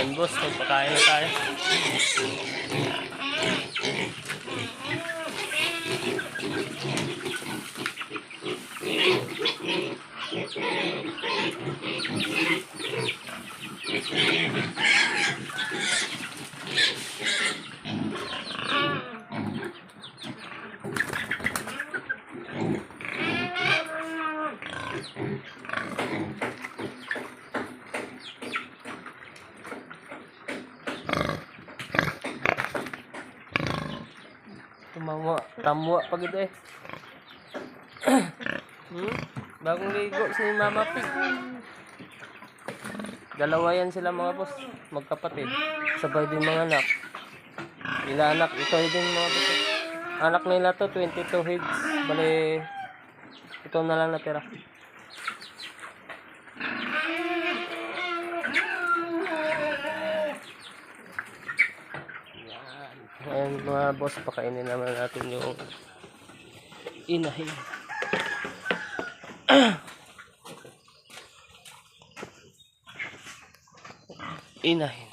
Yan boss, magpakain na tayo. Tamwa pag ito eh. Bagong ligo si Mama Pig. Dalawa yan sila mga boss, magkapatid. Sabay din mga anak. Ila anak, ito din mga boss. Anak nila to, 22 heads. Bali, ito na lang natira. Ayan mga boss, pakainin naman natin yung inahin. Inahin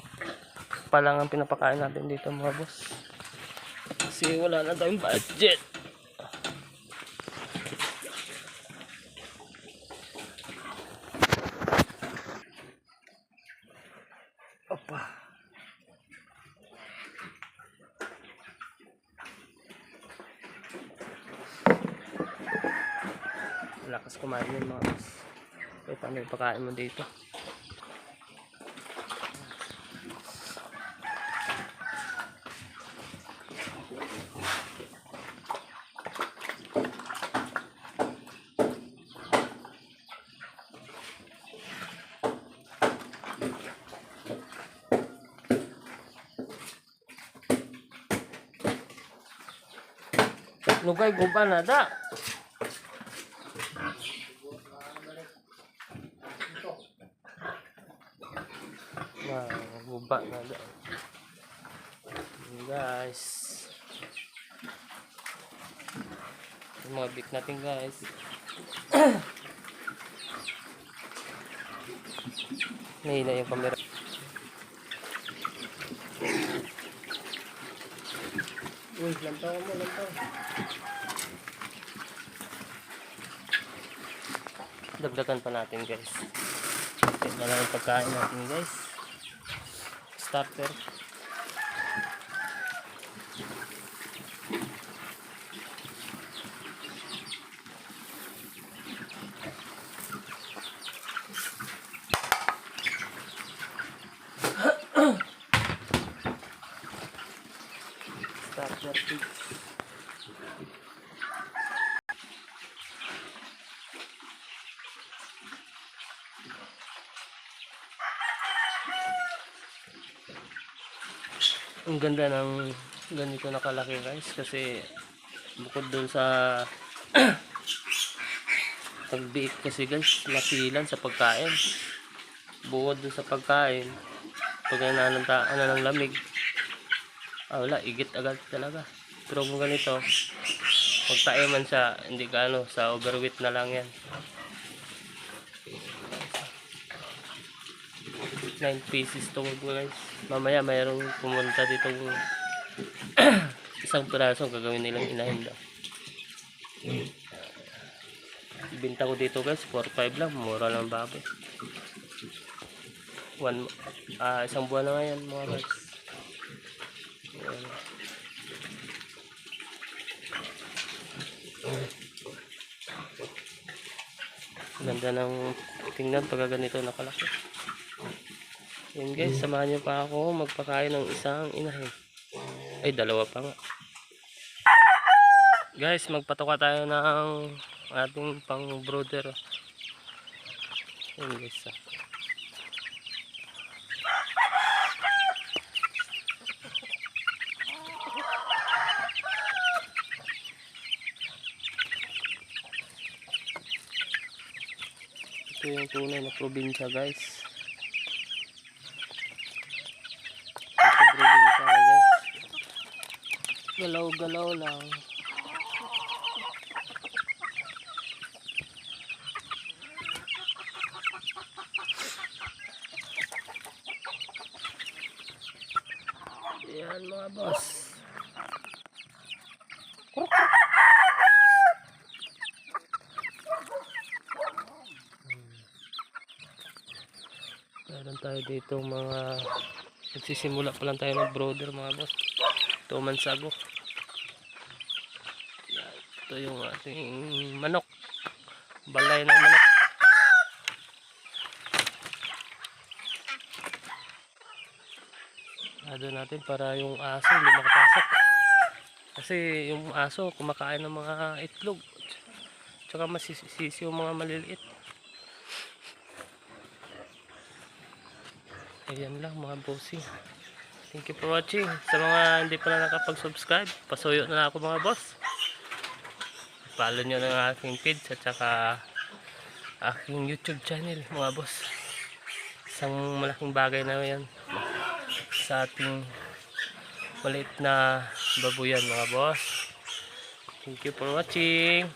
pa lang ang pinapakain natin dito mga boss, kasi wala na tayong budget. Opa. Lakas kumain yun mga boss. Eh, paano yung pakain mo dito? Lugay guba na da. Guba na da. Guys. Yung mga bit natin guys. Nahina yung camera. Uy, lantaw mo, lantaw. Dagdagan pa natin guys. Ito na lang yung pagkain natin guys. Starter. Starter pig. Ang ganda ng ganito nakalaki guys, kasi bukod dun sa pagbiik kasi guys, nasilan sa pagkain. Bukod dun sa pagkain, pag ng lamig, wala, igit agad talaga. Pero kung ganito, pagtaiman siya, hindi ka sa overweight na lang yan. 9 pieces to guys. Mamaya mayroong pumunta dito isang piraso gagawin nilang inahin daw. Ibenta ko dito guys 4-5 lang, mura lang baboy. Isang buwan na ngayon mga guys. Ganda ng tingnan pag ganito nakalaki. Yan guys, samahan niyo pa ako magpakain ng isang inahin. Ay, dalawa pa nga. Guys, magpatuka tayo ng ating pang brooder. Yan guys. Ito yung tunay na probinsya guys. Galaw-galaw lang. Ayan mga boss. Meron tayo dito mga nagsisimula pa lang tayo ng brother mga boss. 2 months ago. Yan, ito yung ating manok. Balay ng manok. Ado natin para yung aso hindi makapasok. Kasi yung aso kumakain ng mga itlog. Tsaka masisisi yung mga maliliit. Ayan lang mga bossing. Thank you for watching. Sa mga hindi pa na nakapag-subscribe, pasuyo na ako mga boss. Follow nyo ng aking page at saka aking YouTube channel mga boss. Isang malaking bagay na yan sa ating maliit na babuyan mga boss. Thank you for watching.